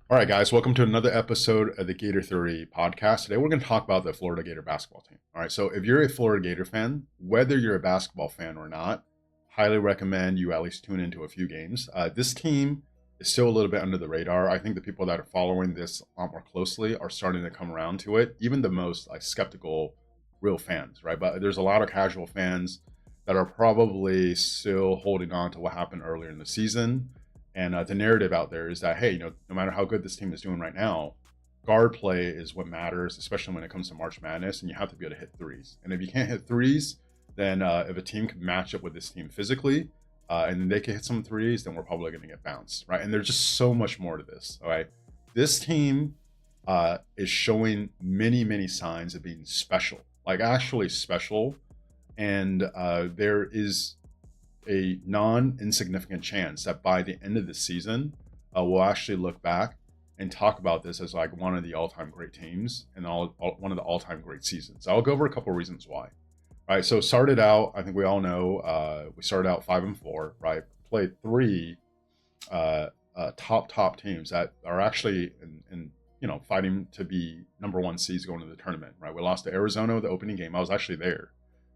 All right, guys, welcome to another episode of the Gator Theory podcast. Today, we're going to talk about the Florida Gator basketball team. All right, so if you're a Florida Gator fan, whether you're a basketball fan or not, highly recommend you at least tune into a few games. This team is still a little bit under the radar. I think the people that are following this a lot more closely are starting to come around to it, even the most skeptical real fans, right? But there's a lot of casual fans that are probably still holding on to what happened earlier in the season. And the narrative out there is that, hey, no matter how good this team is doing right now, guard play is what matters, especially when it comes to March Madness, and you have to be able to hit threes. And if you can't hit threes, then if a team can match up with this team physically, and they can hit some threes, then we're probably going to get bounced, right? And there's just so much more to this, all right? This team is showing many, many signs of being special, like actually special. And there is a non-insignificant chance that by the end of the season, we'll actually look back and talk about this as like one of the all-time great teams and one of the all-time great seasons. I'll go over a couple of reasons why. All right, so started out, I think we all know, we started out 5-4, right? Played three top teams that are actually in fighting to be number one seeds going to the tournament, right? We lost to Arizona the opening game. I was actually there.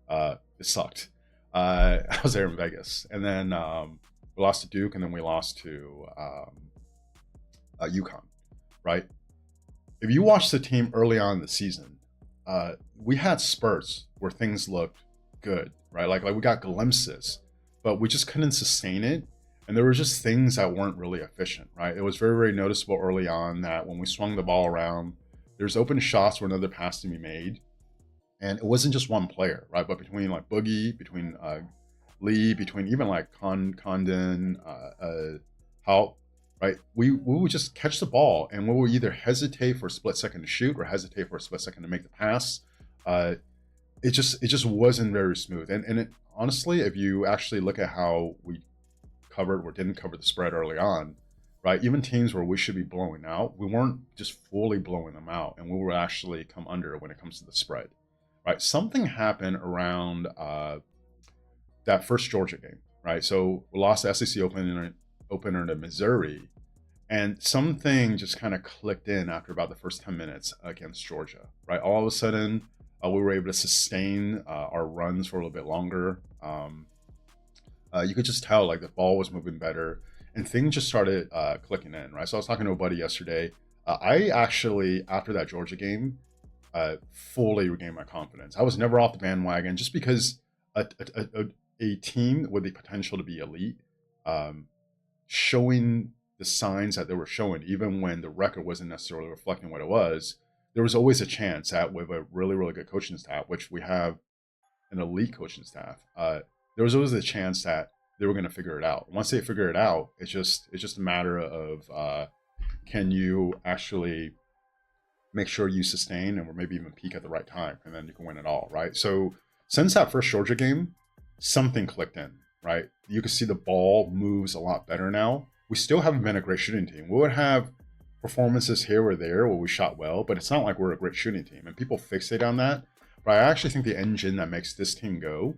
It sucked. I was there in Vegas, and then we lost to Duke, and then we lost to UConn, right? If you watch the team early on in the season, we had spurts where things looked good, right? Like we got glimpses, but we just couldn't sustain it, and there were just things that weren't really efficient, right? It was very, very noticeable early on that when we swung the ball around, there's open shots where another pass to be made. And it wasn't just one player, right? But between like Boogie, between Lee, between even like Condon, Halp, right? We would just catch the ball and we would either hesitate for a split second to shoot or hesitate for a split second to make the pass. It just wasn't very smooth. And honestly, if you actually look at how we covered or didn't cover the spread early on, right? Even teams where we should be blowing out, we weren't just fully blowing them out, and we would actually come under when it comes to the spread. Right, something happened around that first Georgia game, right? So we lost the SEC opener to Missouri, and something just kind of clicked in after about the first 10 minutes against Georgia, right? All of a sudden, we were able to sustain our runs for a little bit longer. You could just tell like the ball was moving better, and things just started clicking in, right? So I was talking to a buddy yesterday. I actually, after that Georgia game, fully regain my confidence. I was never off the bandwagon just because a team with the potential to be elite, showing the signs that they were showing, even when the record wasn't necessarily reflecting what it was, there was always a chance that with a really, really good coaching staff, which we have an elite coaching staff, there was always a chance that they were going to figure it out. Once they figure it out, it's just a matter of can you actually make sure you sustain or maybe even peak at the right time, and then you can win it all, right? So since that first Georgia game, something clicked in, right? You can see the ball moves a lot better now. We still haven't been a great shooting team. We would have performances here or there where we shot well, but it's not like we're a great shooting team, and people fixate on that. But I actually think the engine that makes this team go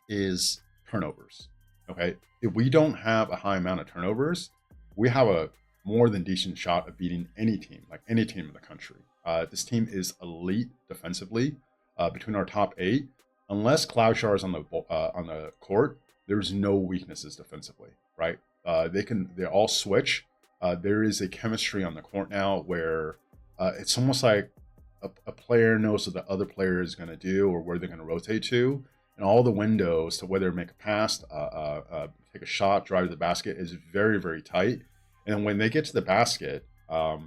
is turnovers, okay? If we don't have a high amount of turnovers, we have a more than decent shot of beating any team, like any team in the country. This team is elite defensively. Between our top eight, unless Cloudshar is on the court, there's no weaknesses defensively, right? They all switch. There is a chemistry on the court now where it's almost like a player knows what the other player is going to do or where they're going to rotate to, and all the windows to whether make a pass, take a shot, drive to the basket is very, very tight. And when they get to the basket,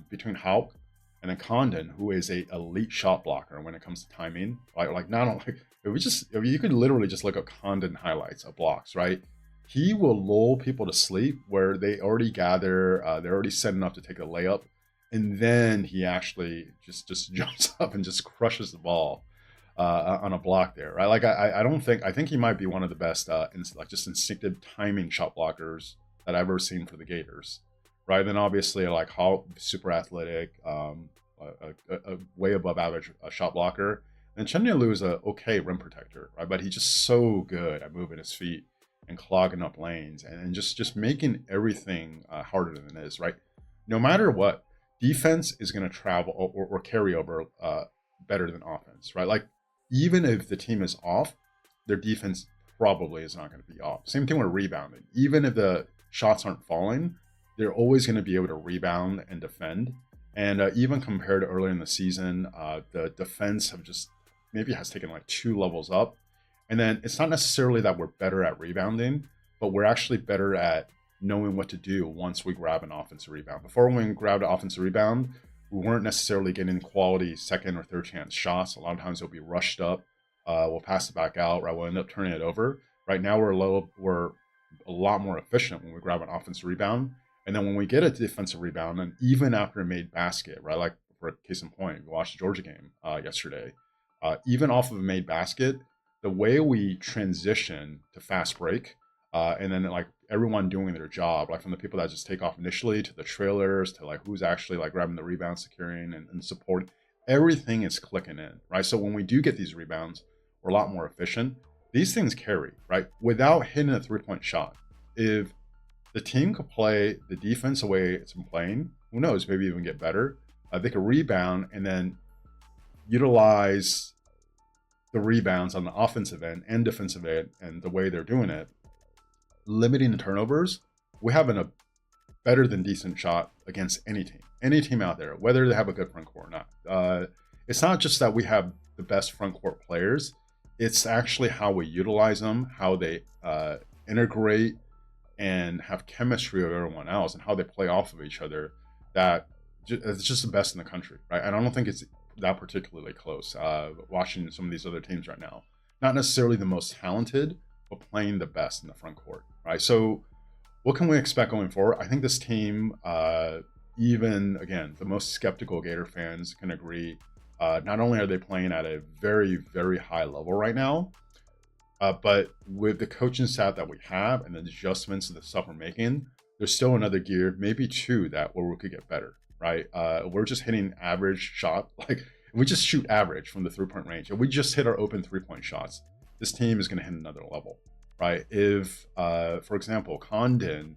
between Hauk and then Condon, who is a elite shot blocker when it comes to timing, like not only if you could literally just look up Condon highlights of blocks, right? He will lull people to sleep where they already gather, they're already setting up to take a layup, and then he actually just jumps up and just crushes the ball on a block there, right? Like I think he might be one of the best, just instinctive timing shot blockers that I've ever seen for the Gators. Right, then obviously like Hall, super athletic, a way above average shot blocker. And Chen Lu is a okay rim protector, right? But he's just so good at moving his feet and clogging up lanes and just making everything harder than it is, right? no matter what, defense is going to travel or carry over better than offense, right? Like even if the team is off, their defense probably is not going to be off. Same thing with rebounding. Even if the shots aren't falling, they're always going to be able to rebound and defend. And even compared to earlier in the season, the defense have just maybe has taken like 2 levels up. And then it's not necessarily that we're better at rebounding, but we're actually better at knowing what to do once we grab an offensive rebound. Before, when we grabbed an offensive rebound, we weren't necessarily getting quality second or third chance shots. A lot of times it'll be rushed up. We'll pass it back out, right? We'll end up turning it over. Right now we're a lot more efficient when we grab an offensive rebound. And then when we get a defensive rebound, and even after a made basket, right? Like for case in point, we watched the Georgia game yesterday. Even off of a made basket, the way we transition to fast break, and then like everyone doing their job, like from the people that just take off initially to the trailers to like who's actually like grabbing the rebound, securing and support, everything is clicking in, right? So when we do get these rebounds, we're a lot more efficient. These things carry, right? Without hitting a 3-point shot, if the team could play the defense the way it's been playing, who knows, maybe even get better. They could rebound and then utilize the rebounds on the offensive end and defensive end and the way they're doing it, limiting the turnovers. We have a better than decent shot against any team out there, whether they have a good front court or not. It's not just that we have the best front court players. It's actually how we utilize them, how they integrate and have chemistry with everyone else, and how they play off of each other. That it's just the best in the country, right? And I don't think it's that particularly close. Watching some of these other teams right now, not necessarily the most talented, but playing the best in the front court, right? So what can we expect going forward? I think this team, even again, the most skeptical Gator fans can agree, not only are they playing at a very, very high level right now, but with the coaching staff that we have and the adjustments to the stuff we're making, there's still another gear, maybe 2, that where we could get better, right? We're just hitting average shot. Like we just shoot average from the 3-point range. If we just hit our open 3-point shots, this team is going to hit another level, right? If, for example, Condon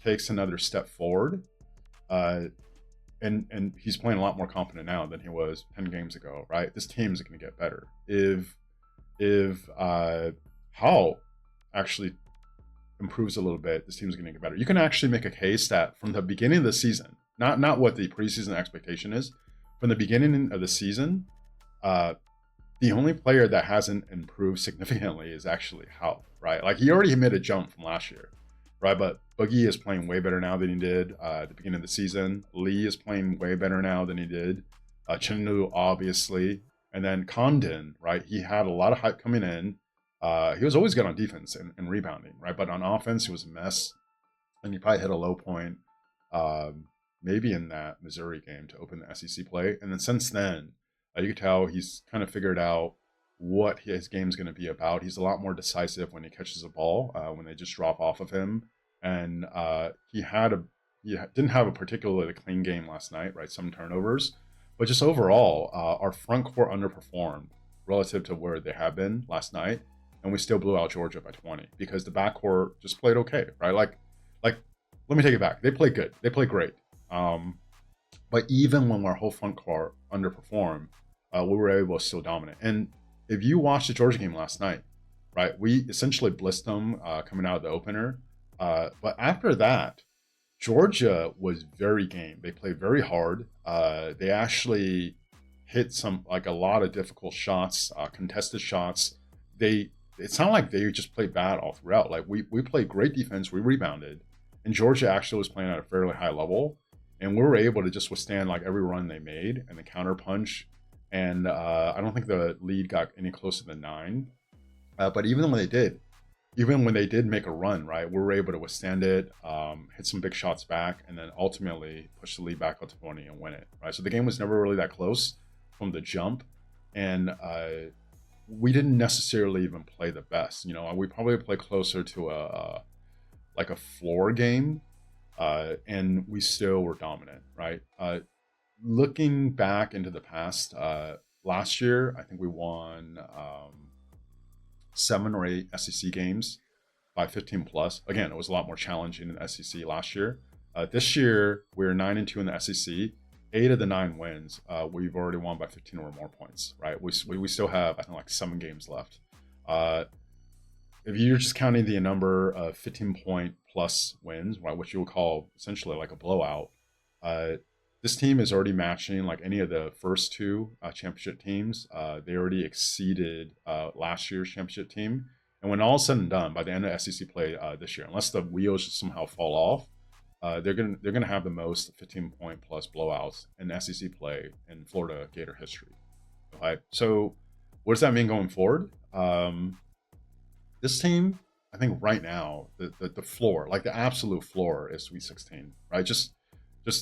takes another step forward, and he's playing a lot more confident now than he was 10 games ago, right? This team is going to get better. If Hall actually improves a little bit, this team's going to get better. You can actually make a case that from the beginning of the season, not what the preseason expectation is, from the beginning of the season, the only player that hasn't improved significantly is actually Hall, right? Like he already made a jump from last year, right? But Boogie is playing way better now than he did at the beginning of the season. Lee is playing way better now than he did. Chinlu, obviously. And then Condon, right? He had a lot of hype coming in. He was always good on defense and rebounding, right? But on offense, he was a mess. And he probably hit a low point, maybe in that Missouri game to open the SEC play. And then since then, you can tell he's kind of figured out what his game's going to be about. He's a lot more decisive when he catches a ball, when they just drop off of him. And he didn't have a particularly clean game last night, right? Some turnovers. But just overall, our front court underperformed relative to where they have been last night, and we still blew out Georgia by 20 because the backcourt just played okay, right? Like, let me take it back. They played good. They played great. But even when our whole front court underperformed, we were able to still dominate. And if you watched the Georgia game last night, right, we essentially blitzed them coming out of the opener. But after that, Georgia was very game. They played very hard. They actually hit a lot of difficult shots, contested shots. It's not like they just played bad all throughout. Like we played great defense, we rebounded, and Georgia actually was playing at a fairly high level, and we were able to just withstand like every run they made and the counter punch. And I don't think the lead got any closer than 9. But even when they did make a run, right, we were able to withstand it, hit some big shots back, and then ultimately push the lead back up to 20 and win it, right? So the game was never really that close from the jump, and we didn't necessarily even play the best. You know, we probably played closer to a floor game, and we still were dominant, right? Looking back into the past, last year, I think we won 7 or 8 SEC games by 15 plus. Again, it was a lot more challenging in the SEC last year. This year we're 9-2 in the SEC. 8 of the 9 wins, we've already won by 15 or more points. Right? We still have, I think, like 7 games left. Uh, if you're just counting the number of 15-point plus wins, right, which you would call essentially like a blowout, uh, this team is already matching like any of the first two championship teams. They already exceeded last year's championship team. And when all is said and done, by the end of SEC play this year, unless the wheels just somehow fall off, they're gonna have the most 15-point plus blowouts in SEC play in Florida Gator history. Right. So, what does that mean going forward? This team, I think right now, the floor, like the absolute floor, is Sweet 16. Right. Just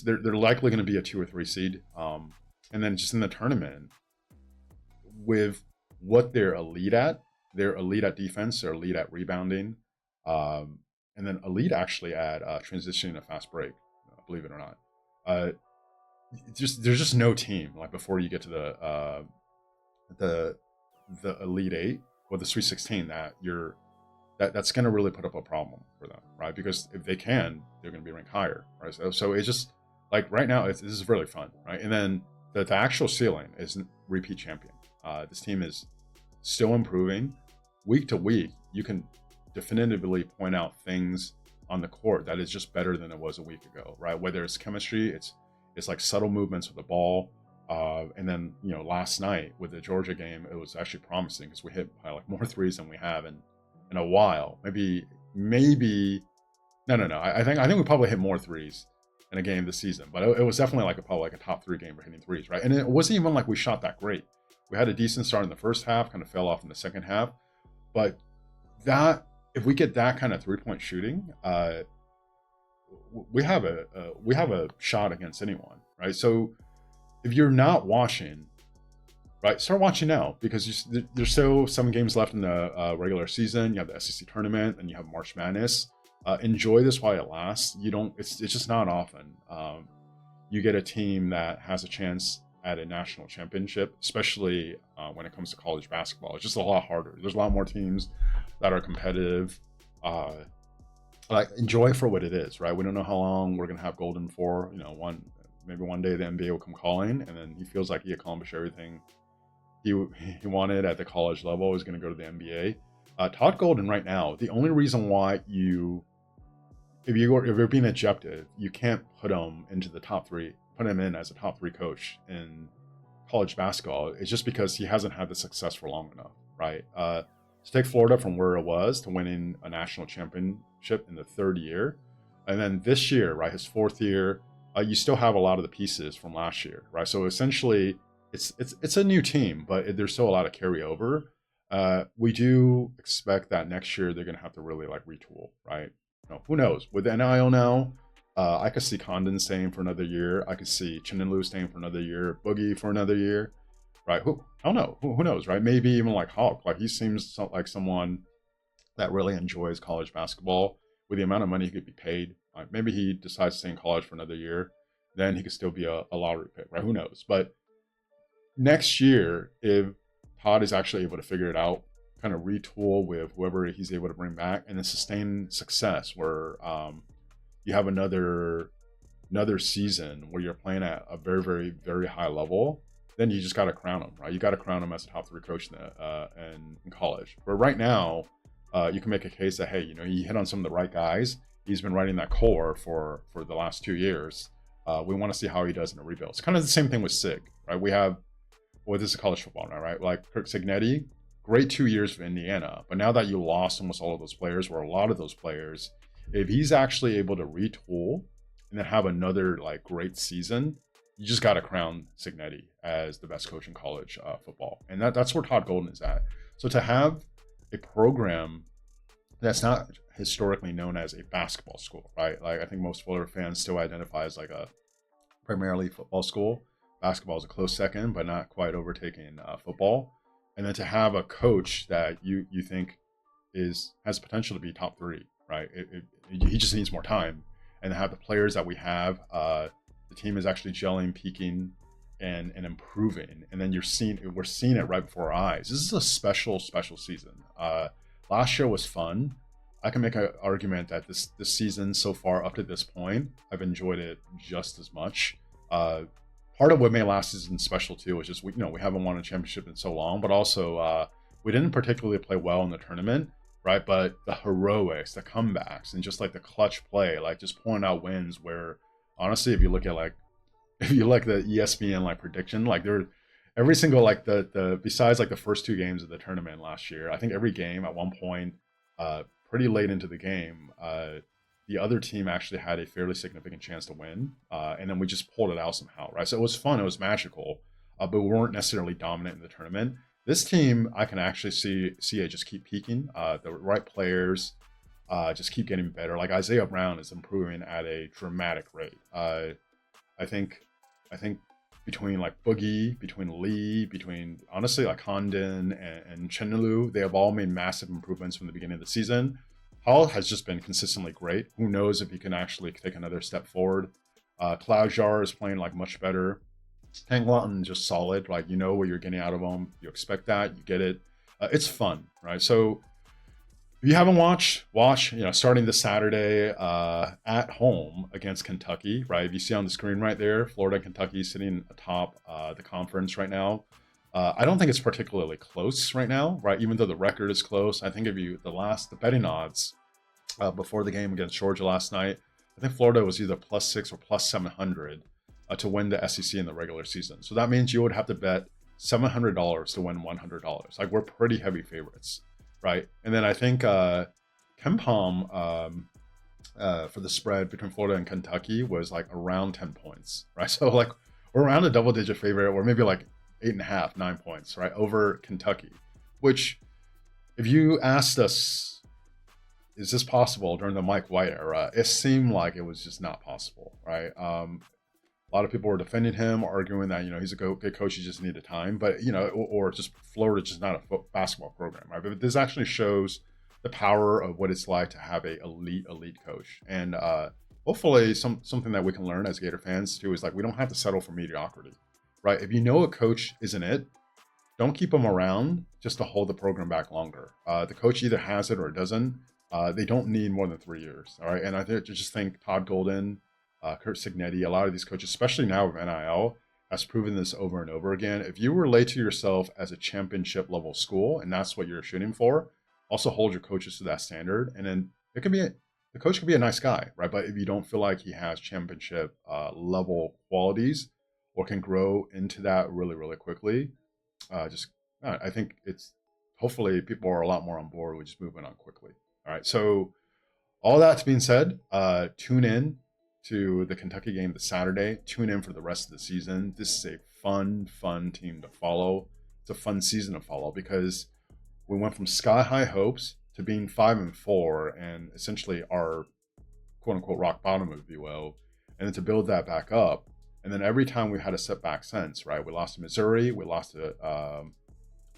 they're likely going to be a 2 or 3 seed. And then just in the tournament, with what they're elite at defense, they're elite at rebounding, and then elite actually at transitioning a fast break, believe it or not. Uh, there's just no team like before you get to the Elite Eight or the Sweet 16 that's going to really put up a problem for them, right? Because if they can, they're going to be ranked higher, right? So it's just like right now, this is really fun, right? And then the actual ceiling is repeat champion. This team is still improving week to week. You can definitively point out things on the court that is just better than it was a week ago, right? Whether it's chemistry, it's like subtle movements with the ball. And then, last night with the Georgia game, it was actually promising because we hit by like more threes than we have in a while. Maybe no. I think we probably hit more threes in a game this season, but it was definitely like probably like a top 3 game for hitting threes, right? And it wasn't even like we shot that great. We had a decent start in the first half, kind of fell off in the second half, but that if we get that kind of 3-point shooting, we have a shot against anyone, right? So if you're not watching, right, start watching now because there's still 7 games left in the regular season. You have the SEC tournament and you have March Madness. Enjoy this while it lasts. It's just not often you get a team that has a chance at a national championship, especially when it comes to college basketball. It's just a lot harder. There's a lot more teams that are competitive. Like enjoy for what it is, right? We don't know how long we're gonna have Golden for. Maybe one day the NBA will come calling, and then he feels like he accomplished everything he wanted at the college level. Is going to go to the NBA. Todd Golden right now, the only reason why if you're being objective, you can't put him into the top 3, put him in as a top 3 coach in college basketball. It's just because he hasn't had the success for long enough, right? To take Florida from where it was to winning a national championship in the 3rd year, and then this year, right, his 4th year, you still have a lot of the pieces from last year, right? So essentially, it's a new team, but there's still a lot of carryover. We do expect that next year they're going to have to really like retool, right? Who knows? With the NIL now, I could see Condon staying for another year. I could see Chinenlu staying for another year. Boogie for another year, right? I don't know. Who knows, right? Maybe even like Hawk. Like he seems like someone that really enjoys college basketball with the amount of money he could be paid. Maybe he decides to stay in college for another year. Then he could still be a lottery pick, right? Who knows? But next year, if Todd is actually able to figure it out, kind of retool with whoever he's able to bring back, and then sustain success where you have another season where you're playing at a very, very, very high level, then you just got to crown him, right? You got to crown him as a top 3 coach in college. But right now, you can make a case that, hey, he hit on some of the right guys. He's been writing that core for the last 2 years. We want to see how he does in a rebuild. It's kind of the same thing with Sig, right? This is college football now, right? Like Kirk Cignetti, great 2 years for Indiana. But now that you lost almost all of those players, or a lot of those players, if he's actually able to retool and then have another like great season, you just got to crown Cignetti as the best coach in college football. And that's where Todd Golden is at. So to have a program that's not historically known as a basketball school, right? Like I think most Florida fans still identify as like a primarily football school. Basketball is a close second, but not quite overtaking football. And then to have a coach that you think has potential to be top 3, right? He just needs more time, and have the players that we have. The team is actually gelling, peaking, and improving. And then we're seeing it right before our eyes. This is a special season. Last year was fun. I can make an argument that this season so far up to this point, I've enjoyed it just as much. Part of what made last season special too was just we haven't won a championship in so long, but also we didn't particularly play well in the tournament, right? But the heroics, the comebacks, and just like the clutch play, like just pulling out wins where honestly, if you look at like if you like the ESPN like prediction, like there every single like the besides like the first two games of the tournament last year, I think every game at one point, pretty late into the game, the other team actually had a fairly significant chance to win, and then we just pulled it out somehow, right? So it was fun, it was magical, but we weren't necessarily dominant in the tournament. This team, I can actually see it just keep peaking. The right players just keep getting better. Like Isaiah Brown is improving at a dramatic rate. I think between like Boogie, between Lee, between honestly like Condon and Chenelu, they have all made massive improvements from the beginning of the season. Hall has just been consistently great. Who knows if he can actually take another step forward. Cloudjar is playing like much better. Hank Lawton just solid. Like you know what you're getting out of him. You expect that. You get it. It's fun, right? So if you haven't watched, watch. Starting this Saturday at home against Kentucky, right? If you see on the screen right there, Florida and Kentucky sitting atop the conference right now. I don't think it's particularly close right now, right? Even though the record is close, I think if you the betting odds before the game against Georgia last night, I think Florida was either +6 or +700 to win the SEC in the regular season. So that means you would have to bet $700 to win $100. Like we're pretty heavy favorites, right? And then I think KenPom for the spread between Florida and Kentucky was like around 10 points, right? So like we're around a double-digit favorite, or maybe like 8.5, 9 points, right, over Kentucky. Which, if you asked us, is this possible during the Mike White era? It seemed like it was just not possible, right? A lot of people were defending him, arguing that he's a good coach, he just needed time, but or just Florida just not a basketball program, right? But this actually shows the power of what it's like to have a elite coach, and hopefully something that we can learn as Gator fans too is like we don't have to settle for mediocrity, right? If you know a coach isn't it, don't keep them around just to hold the program back longer. The coach either has it or it doesn't. They don't need more than 3 years, all right? And I just think Todd Golden, Kurt Signetti, a lot of these coaches, especially now with NIL, has proven this over and over again. If you relate to yourself as a championship level school and that's what you're shooting for, also hold your coaches to that standard. And then the coach could be a nice guy, right? But if you don't feel like he has championship level qualities or can grow into that really, really quickly, I think it's hopefully people are a lot more on board with just moving on quickly. All right. So all that being said, tune in to the Kentucky game this Saturday. Tune in for the rest of the season. This is a fun team to follow. It's a fun season to follow because we went from sky high hopes to being 5-4 and essentially our quote unquote rock bottom, if you will, and then to build that back up. And then every time we had a setback since, right? We lost to Missouri, we lost to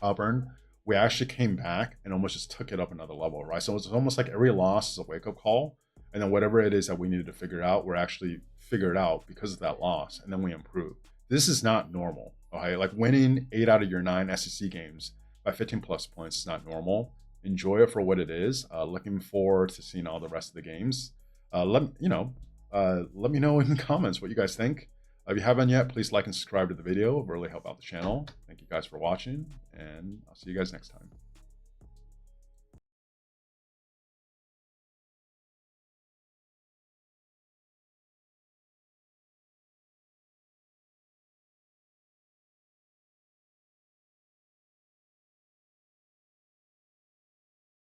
Auburn. We actually came back and almost just took it up another level, right? So it's almost like every loss is a wake-up call. And then whatever it is that we needed to figure out, we're actually figured out because of that loss. And then we improve. This is not normal, okay? Like winning 8 out of your 9 SEC games by 15 plus points is not normal. Enjoy it for what it is. Looking forward to seeing all the rest of the games. Let me know in the comments what you guys think. If you haven't yet, please like and subscribe to the video. It will really help out the channel. Thank you guys for watching, and I'll see you guys next time.